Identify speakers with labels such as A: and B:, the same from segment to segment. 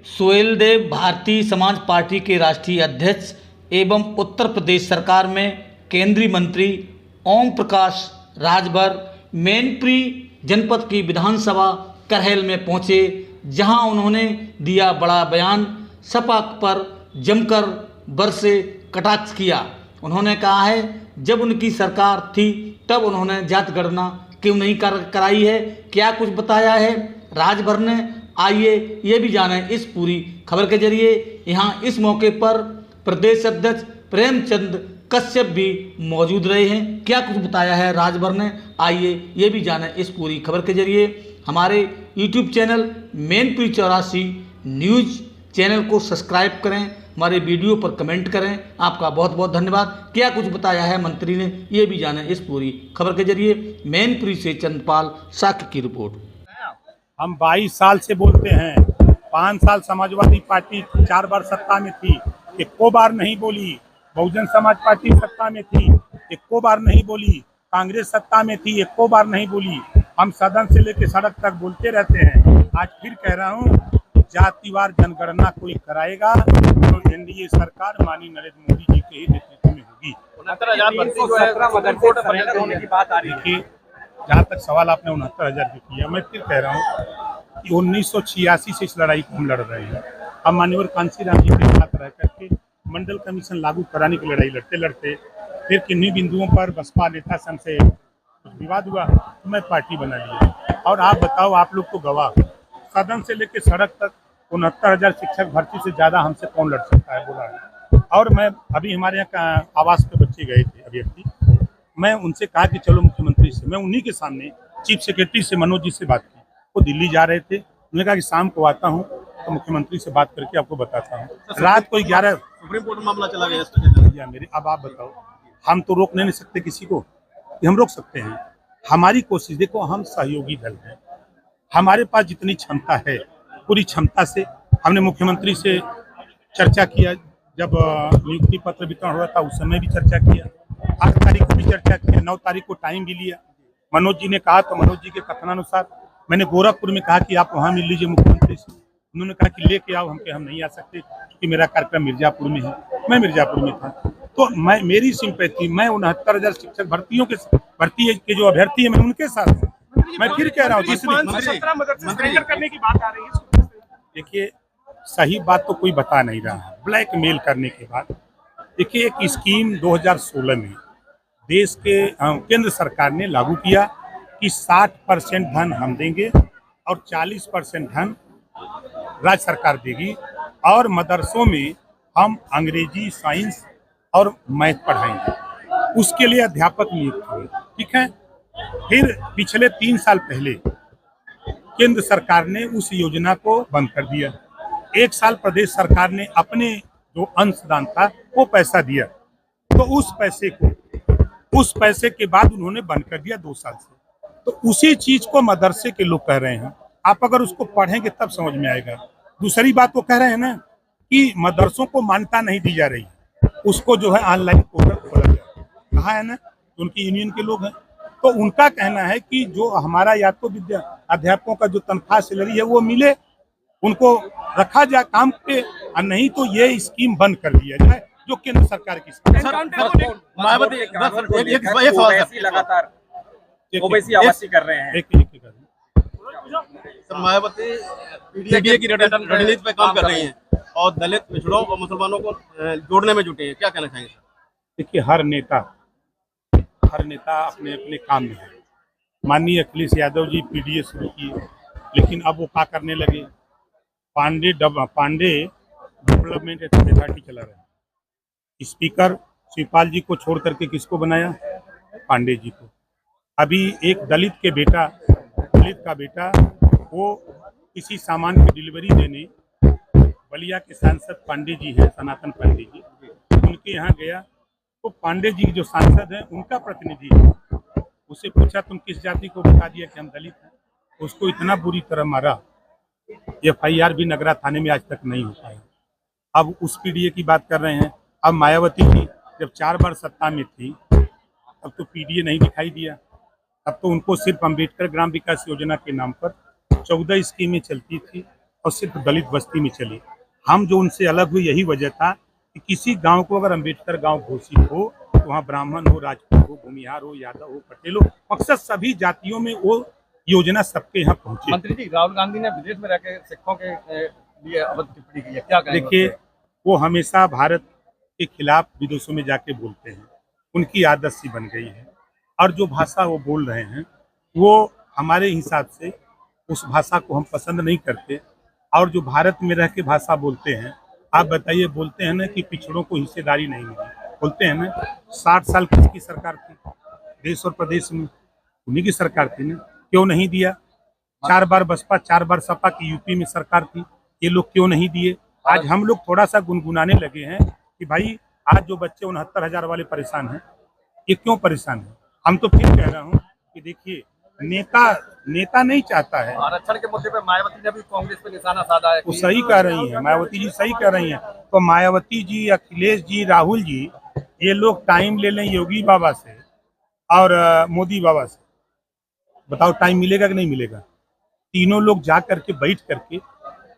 A: Suheldev Bharatiya Samaj party के राष्ट्रीय अध्यक्ष एवं उत्तर प्रदेश सरकार में केंद्रीय मंत्री ओम प्रकाश राजभर मैनपुरी जनपद की विधानसभा करहल में पहुंचे, जहां उन्होंने दिया बड़ा बयान। सपा पर जमकर बरसे कटाक्ष किया। उन्होंने कहा है, जब उनकी सरकार थी तब उन्होंने जात गणना क्यों नहीं कराई है, क्या कुछ बताया है राजभर ने। आइए ये भी जानें इस पूरी खबर के जरिए। यहाँ इस मौके पर प्रदेश अध्यक्ष प्रेमचंद कश्यप भी मौजूद रहे हैं। क्या कुछ बताया है राजभर ने, आइए ये भी जानें इस पूरी खबर के जरिए। हमारे YouTube channel Mainpuri 84 news channel को सब्सक्राइब करें, हमारे वीडियो पर कमेंट करें। आपका बहुत बहुत धन्यवाद। क्या कुछ बताया है मंत्री ने, ये भी जानें इस पूरी खबर के जरिए। मैनपुरी से चंद्रपाल साक्य की रिपोर्ट।
B: हम 22 साल से बोलते हैं। 5 साल समाजवादी पार्टी 4 बार सत्ता में थी, एको बार नहीं बोली। बहुजन समाज पार्टी सत्ता में थी, एको बार नहीं बोली। कांग्रेस सत्ता में थी, एको बार नहीं बोली। हम सदन से लेकर सड़क तक बोलते रहते हैं। आज फिर कह रहा हूँ, जातिवार जनगणना कोई कराएगा तो एनडीए सरकार माननीय नरेंद्र मोदी जी के ही नेतृत्व में होगी। देखिए, जहाँ तक सवाल आपने 69,000 की किया, मैं फिर कह रहा हूँ कि 1986 से इस लड़ाई को हम लड़ रहे हैं। हम माननीय कांशीराम जी के साथ रह करके मंडल कमीशन लागू कराने की लड़ाई लड़ते लड़ते फिर किन्हीं बिंदुओं पर बसपा नेता संघ से कुछ विवाद हुआ तो मैं पार्टी बना लिया। और आप बताओ, आप लोग तो गवाह, सदन से लेकर सड़क तक 69,000 शिक्षक भर्ती से ज्यादा हमसे कौन लड़ सकता है, बोला। और मैं अभी हमारे यहाँ आवास पे बच्चे गए थे अभ्यर्थी, मैं उनसे कहा कि चलो मुख्यमंत्री से, मैं उन्हीं के सामने चीफ सेक्रेटरी से मनोज जी से बात की। वो दिल्ली जा रहे थे, उन्होंने कहा कि शाम को आता हूँ तो मुख्यमंत्री से बात करके आपको बताता हूँ। रात को 11
C: सुप्रीम कोर्ट मामला चला गया
B: मेरे। अब आप बताओ, हम तो रोक नहीं सकते किसी को, कि हम रोक सकते हैं? हमारी कोशिश, देखो हम सहयोगी दल हैं, हमारे पास जितनी क्षमता है पूरी क्षमता से हमने मुख्यमंत्री से चर्चा किया। जब नियुक्ति पत्र वितरण हुआ था उस समय भी चर्चा किया, 8 तारीख को भी चर्चा किया, 9 तारीख को टाइम भी लिया। मनोज जी ने कहा तो मनोज जी के कथनानुसार मैंने गोरखपुर में कहा कि आप वहाँ मिल लीजिए मुख्यमंत्री से। उन्होंने कहा कि लेके आओ, हम नहीं आ सकते क्योंकि मेरा कार्यक्रम मिर्जापुर में है। मैं मिर्जापुर में था, तो मेरी सिंपैथी, मैं 69,000 शिक्षक भर्ती के जो अभ्यर्थी है मैं उनके साथ हूँ। मैं फिर कह रहा हूँ, करने की बात आ रही है। देखिए, सही बात तो कोई बता नहीं रहा है, ब्लैकमेल करने के बाद। देखिए, एक स्कीम 2016 में देश के केंद्र सरकार ने लागू किया कि 60% धन हम देंगे और 40% धन राज्य सरकार देगी, और मदरसों में हम अंग्रेजी, साइंस और मैथ पढ़ाएंगे। उसके लिए अध्यापक नियुक्त हुए, ठीक है। फिर पिछले 3 साल पहले केंद्र सरकार ने उस योजना को बंद कर दिया। 1 साल प्रदेश सरकार ने अपने जो अंशदान था वो पैसा दिया, तो उस पैसे के बाद उन्होंने बंद कर दिया 2 साल से। तो उसी चीज को मदरसे के लोग कह रहे हैं, आप अगर उसको पढ़ेंगे तब समझ में आएगा। दूसरी बात वो कह रहे हैं ना कि मदरसों को मान्यता नहीं दी जा रही, उसको जो है ऑनलाइन पोर्टल खोला गया, कहा है ना, उनकी यूनियन के लोग हैं। तो उनका कहना है कि जो हमारा या तो अध्यापकों का जो तनख्वाह सैलरी है वो मिले, उनको रखा जाए काम पे, और नहीं तो ये स्कीम बंद कर दिया जाए जो केंद्र सरकार की।
C: लगातार ओबीसी आवासी कर रहे हैं। मायावती पीडीए की रणनीति पे काम कर रही हैं और दलित, पिछड़ों और मुसलमानों को जोड़ने में जुटे हैं, क्या कहना चाहेंगे?
B: देखिए, हर नेता अपने अपने काम में है। माननीय अखिलेश यादव जी पीडीए शुरू किए, लेकिन अब वो क्या करने लगे, पांडे डेवलपमेंट अथॉरिटी चला रहे हैं। स्पीकर शिवपाल जी को छोड़ करके किसको बनाया? पांडे जी को। अभी एक दलित का बेटा वो किसी सामान की डिलीवरी देने बलिया के सांसद पांडे जी हैं, सनातन पांडे जी, उनके यहाँ गया तो पांडे जी जो सांसद हैं उनका प्रतिनिधि है, उससे पूछा तुम किस जाति को, बता दिया कि हम दलित हैं। उसको इतना बुरी तरह मारा, FIR भी नगरा थाने में आज तक नहीं हो पाया। अब उस पीडीए की बात कर रहे हैं। अब मायावती जी जब 4 बार सत्ता में थी तब तो पीडीए नहीं दिखाई दिया, तब तो उनको सिर्फ अम्बेडकर ग्राम विकास योजना के नाम पर 14 स्कीमें चलती थी, और सिर्फ दलित बस्ती में चली। हम जो उनसे अलग हुए यही वजह था कि किसी गांव को अगर अम्बेडकर गांव घोषित हो तो वहाँ ब्राह्मण हो, राजपूत हो, भूमिहार हो, यादव हो, पटेल हो, मकसद सभी जातियों में वो योजना सबके यहाँ पहुंचे।
C: मंत्री जी, राहुल गांधी ने विदेश में रहकर सिखों के लिए अभद्र टिप्पणी की है, क्या कहेंगे?
B: देखिए, वो हमेशा भारत के खिलाफ विदेशों में जाके बोलते हैं, उनकी आदत सी बन गई है। और जो भाषा वो बोल रहे हैं वो हमारे हिसाब से उस भाषा को हम पसंद नहीं करते। और जो भारत में रह के भाषा बोलते हैं, आप बताइए, बोलते हैं ना कि पिछड़ों को हिस्सेदारी नहीं मिली, बोलते हैं ना 60 साल किसकी सरकार थी देश और प्रदेश में? उन्हीं की सरकार थी ना, क्यों नहीं दिया? 4 बार बसपा, 4 बार सपा की यूपी में सरकार थी, ये लोग क्यों नहीं दिए? आज हम लोग थोड़ा सा गुनगुनाने लगे हैं कि भाई आज जो बच्चे 69,000 वाले परेशान हैं, ये क्यों परेशान है? हम तो फिर कह रहा हूँ कि देखिए, नेता नहीं चाहता है।
C: आरक्षण के मुद्दे पे मायावती ने भी कांग्रेस पे निशाना साधा है।
B: वो सही कह रही हैं, मायावती जी सही कह रही हैं। तो मायावती जी, अखिलेश जी, राहुल जी, ये लोग टाइम ले लें योगी बाबा से और मोदी बाबा से, बताओ टाइम मिलेगा कि नहीं मिलेगा? तीनों लोग जा करके बैठ करके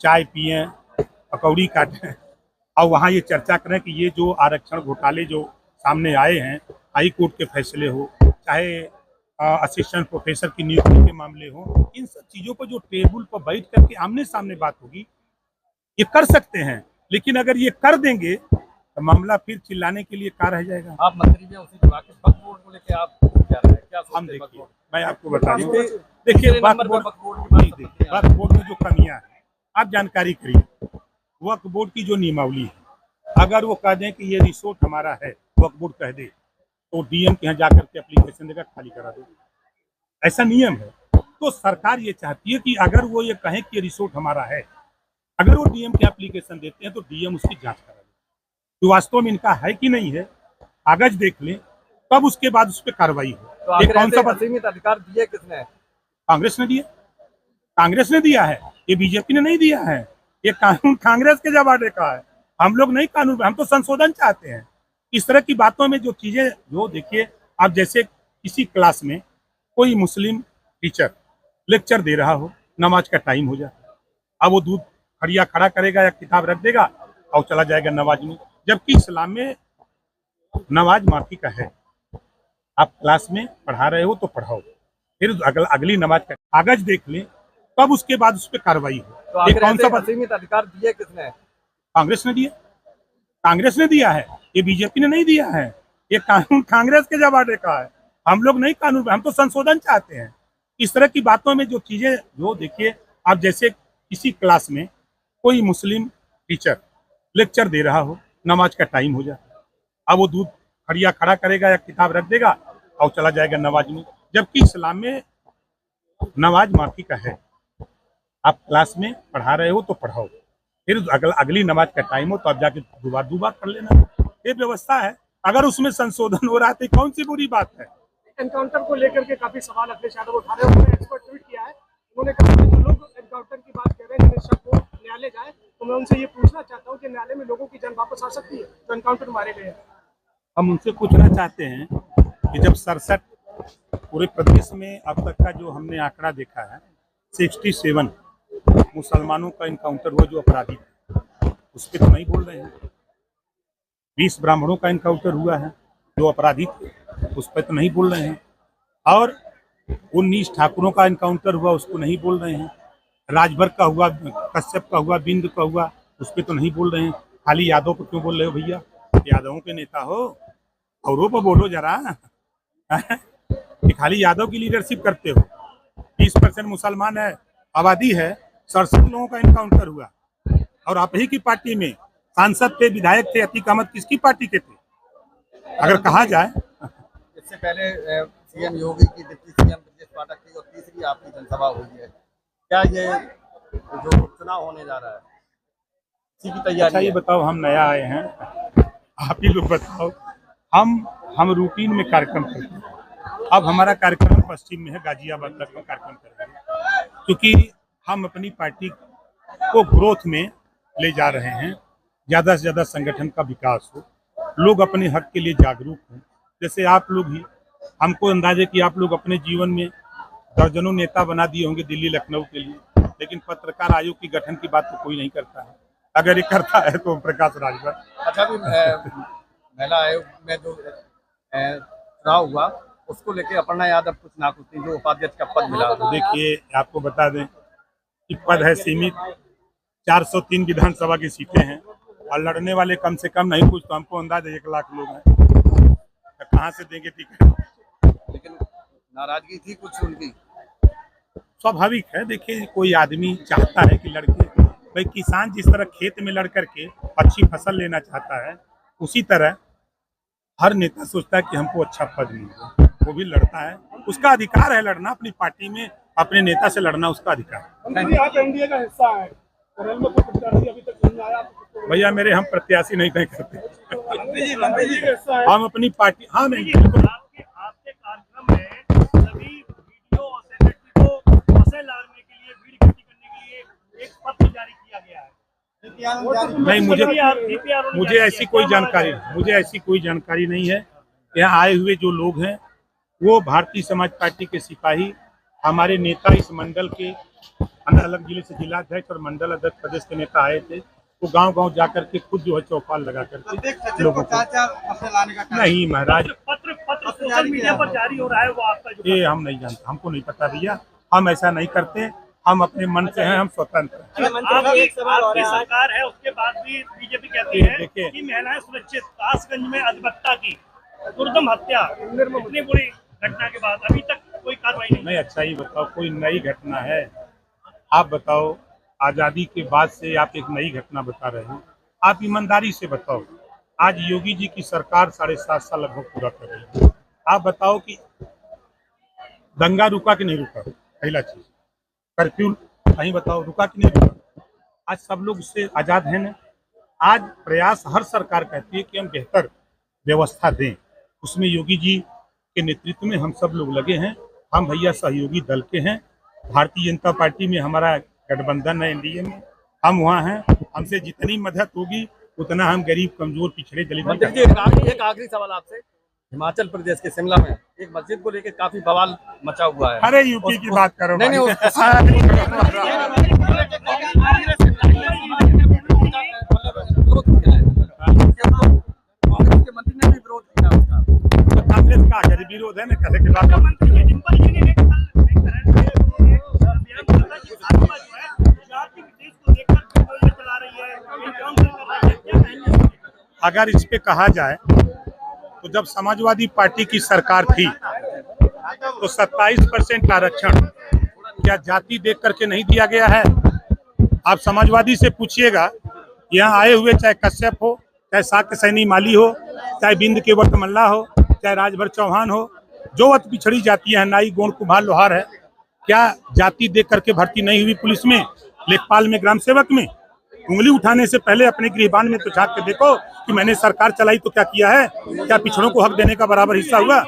B: चाय पिए, पकौड़ी काटें और वहाँ ये चर्चा करें कि ये जो आरक्षण घोटाले जो सामने आए हैं, हाई कोर्ट के फैसले हो, चाहे असिस्टेंट प्रोफेसर की नियुक्ति के मामले हो, इन सब चीज़ों को जो टेबल पर बैठ करके आमने सामने बात होगी, ये कर सकते हैं। लेकिन अगर ये कर देंगे तो मामला फिर चिल्लाने के लिए क्या रह जाएगा?
C: आप मंत्री जी उसी विभाग के वक्फ बोर्ड को लेके आप क्या रहे हैं? क्या
B: हम
C: सोचते हैं वक्फ
B: देखिए,
C: बोर्ड?
B: मैं आपको बता दूं, देखिए
C: तीसरे
B: वक्फ
C: नंबर पे
B: बोर्ड
C: वक्फ बोर्ड की बात
B: नहीं, देखिए,
C: करते हैं।
B: वक्फ बोर्ड में जो कमियां हैं आप जानकारी करिए। वक्फ बोर्ड की जो नियमावली है, अगर वो कह दें कि ये रिसोर्ट हमारा है, वक्फ बोर्ड कह दे, तो डीएम के यहाँ जाकर के एप्लीकेशन देकर खाली करा दो, ऐसा नियम है। तो सरकार ये चाहती है कि अगर वो ये कहें कि ये रिसोर्ट हमारा है, अगर वो डीएम के एप्लीकेशन देते हैं तो डीएम उसकी जांच करा दे कि वास्तव में इनका है कि नहीं है, कागज देख लें, तब उसके बाद उस पर कार्रवाई हो।
C: तो आखिर ऐसे असीमित अधिकार दिए किसने?
B: कांग्रेस ने दिया, कांग्रेस ने दिया है, ये बीजेपी ने नहीं दिया है। ये कानून कांग्रेस के जमाने का है, हम लोग नहीं कानून, हम तो संशोधन चाहते हैं। इस तरह की बातों में जो चीजें, जो देखिए, आप जैसे किसी क्लास में कोई मुस्लिम टीचर लेक्चर दे रहा हो, नमाज का टाइम हो जाए, अब वो दूध खड़िया खड़ा करेगा या किताब रख देगा और चला जाएगा नमाज में, जबकि इस्लाम में नमाज माफी का है। आप क्लास में पढ़ा रहे हो तो पढ़ाओ, फिर अगली नमाज का कागज देख लें, तब उसके बाद उस पर कार्रवाई हो।
C: तो आखिर ऐसे असीमित अधिकार दिए किसने?
B: कांग्रेस ने दिया, कांग्रेस ने दिया है, ये बीजेपी ने नहीं दिया है। ये कानून कांग्रेस के जमाने का है, हम लोग नहीं कानून, हम तो संशोधन चाहते हैं। इस तरह की बातों में जो चीजें, जो देखिए, आप जैसे किसी क्लास में कोई मुस्लिम टीचर लेक्चर दे रहा हो, नमाज का टाइम हो जाए, अब वो दूध खड़िया खड़ा करेगा या किताब रख देगा और चला जाएगा नमाज में, जबकि इस्लाम में नमाज माफी का है। आप क्लास में पढ़ा रहे हो तो पढ़ाओ, फिर अगली नमाज का टाइम हो तो आप जाके दोबारा पढ़ लेना। ये व्यवस्था है, अगर उसमें संशोधन हो रहा है तो कौन सी बुरी बात है?
D: एनकाउंटर को लेकर के काफी सवाल अखिलेश यादव उठा रहे हैं। उन्होंने एक्सपर्ट ट्वीट किया है, उन्होंने कहा कि जो लोग एनकाउंटर की बात कर रहे हैं, जिन्हें शक हो न्यायालय जाए, तो मैं उनसे ये पूछना चाहता हूँ कि न्यायालय में लोगों की जान वापस आ सकती है जो एनकाउंटर मारे गए हैं?
B: हम उनसे पूछना चाहते हैं कि जब 67 पूरे प्रदेश में अब तक का जो हमने आंकड़ा देखा है, 67 मुसलमानों का इनकाउंटर हुआ जो अपराधी थे, उस पर तो नहीं बोल रहे हैं। 20 ब्राह्मणों का इनकाउंटर हुआ है जो अपराधी थे, उस पर तो नहीं बोल रहे हैं। और 19 ठाकुरों का इनकाउंटर हुआ, उसको नहीं बोल रहे हैं। राजभर का हुआ, कश्यप का हुआ, बिंद का हुआ, उस पर तो नहीं बोल रहे हैं। खाली यादव पर क्यों बोल रहे हो भैया? यादवों के नेता हो, औरों पर बोलो जरा कि खाली यादव की लीडरशिप करते हो। 20% मुसलमान है, आबादी है, 67 लोगों का इनकाउंटर हुआ और आप ही की पार्टी में सांसद थे, विधायक थे। अतीक अहमद किसकी पार्टी के थे अगर कहा जाए?
C: इससे पहले सीएम योगी की, डिप्टी सीएम ब्रजेश पाठक की और तीसरी आपकी जनसभा हुई है, क्या ये जो चुनाव होने जा रहा है इसी की तैयारी?
B: अच्छा, ये बताओ, हम नया आए हैं, आप ही लोग बताओ। हम रूटीन में कार्यक्रम करते हैं। अब हमारा कार्यक्रम पश्चिम में है, गाजियाबाद तक में कार्यक्रम कर रहे हैं, क्योंकि हम अपनी पार्टी को ग्रोथ में ले जा रहे हैं। ज़्यादा से ज़्यादा संगठन का विकास हो, लोग अपने हक के लिए जागरूक हों। जैसे आप लोग ही, हमको अंदाजा कि आप लोग अपने जीवन में दर्जनों नेता बना दिए होंगे दिल्ली लखनऊ के लिए, लेकिन पत्रकार आयोग की गठन की बात तो कोई नहीं करता है। अगर ये करता है तो प्रकाश राजभर।
C: अच्छा, अभी महिला आयोग में जो चुनाव हुआ उसको लेके अपर्णा यादव कुछ ना कुछ नहीं, जो उपाध्यक्ष का पद मिला।
B: देखिए, आपको बता दें कि पद है सीमित, 403 विधानसभा की सीटें हैं और लड़ने वाले कम से कम नहीं कुछ तो हमको अंदाज 1 लाख लोग हैं, तो कहाँ से देंगे टिकट।
C: लेकिन नाराजगी थी कुछ उनकी।
B: स्वाभाविक है, देखिए कोई आदमी चाहता है कि लड़के, भाई किसान जिस तरह खेत में लड़ करके अच्छी फसल लेना चाहता है, उसी तरह हर नेता सोचता है कि हमको अच्छा पद मिले, वो भी लड़ता है, उसका अधिकार है लड़ना, अपनी पार्टी में अपने नेता से लड़ना उसका अधिकार है।
D: आप एनडीए का हिस्सा है, केरल में कोई प्रत्याशी अभी तक नहीं आया।
B: भैया मेरे हम प्रत्याशी नहीं तय करते, हम अपनी पार्टी। हाँ,
D: आपके कार्यक्रम में सभी वीडियो और सेक्रेटरी को फंसे लाने के लिए, भीड़ इकट्ठी करने के लिए एक पत्र जारी किया गया है।
B: नहीं, मुझे ऐसी कोई जानकारी नहीं है। यहाँ आए हुए जो लोग हैं वो भारतीय समाज पार्टी के सिपाही, हमारे नेता इस मंडल के अलग अलग जिले से जिलाध्यक्ष और मंडल अध्यक्ष प्रदेश के नेता आए थे, वो गांव-गांव जाकर के खुद जो है चौपाल लगा करके लोगों को। नहीं महाराज,
D: पत्र सोशल मीडिया पर जारी हो रहा है, वो आपका
B: ये हम नहीं जानते, हमको नहीं पता भैया, हम ऐसा नहीं करते, हम अपने मन से हैं, हम स्वतंत्र हैं।
D: आपकी सरकार है, उसके बाद भी बीजेपी कहती है कि महिलाएं सुरक्षित। कासगंज में अधिवक्ता की दुर्दम हत्या, इतनी बुरी घटना के बाद अभी तक कोई कार्रवाई नहीं।
B: अच्छा ही बताओ, कोई नई घटना है? आप बताओ, आजादी के बाद से आप एक नई घटना बता रहे हो, आप ईमानदारी से बताओ। आज योगी जी की सरकार 7.5 साल लगभग पूरा कर रही है, आप बताओ कि दंगा रुका कि नहीं रुका? पहला चीज, कर्फ्यू कहीं बताओ रुका कि नहीं रुका? आज सब लोग उससे आजाद हैं ना। आज प्रयास हर सरकार कहती है कि हम बेहतर व्यवस्था दें, उसमें योगी जी के नेतृत्व में हम सब लोग लगे हैं। हम भैया सहयोगी दल के हैं, भारतीय जनता पार्टी में हमारा गठबंधन है, एनडीए में हम वहाँ हैं, हमसे जितनी मदद होगी उतना हम गरीब कमजोर पिछड़े दलित।
C: एक आखिरी सवाल आपसे, हिमाचल प्रदेश के शिमला में एक मस्जिद को लेकर काफी बवाल मचा हुआ है।
B: अरे यूपी की बात करो।
C: नहीं मंत्री ने भी विरोध किया उसका।
B: कांग्रेस का अगर विरोध है ना, कैसे के बाद अगर इस पे कहा जाए तो जब समाजवादी पार्टी की सरकार थी तो 27% आरक्षण क्या जाति देख करके नहीं दिया गया है? आप समाजवादी से पूछिएगा, यहाँ आए हुए चाहे कश्यप हो, चाहे साक्य सैनी माली हो, चाहे बिंद केवट मल्ला हो, चाहे राजभर चौहान हो, जो अति पिछड़ी जातियां हैं, नाई गोंड कुम्हार लोहार है, क्या जाति देख करके भर्ती नहीं हुई पुलिस में, लेखपाल में, ग्राम सेवक में? उंगली उठाने से पहले अपने गृहबान में तो झांक के देखो कि मैंने सरकार चलाई तो क्या किया है, क्या पिछड़ों को हक देने का बराबर हिस्सा हुआ?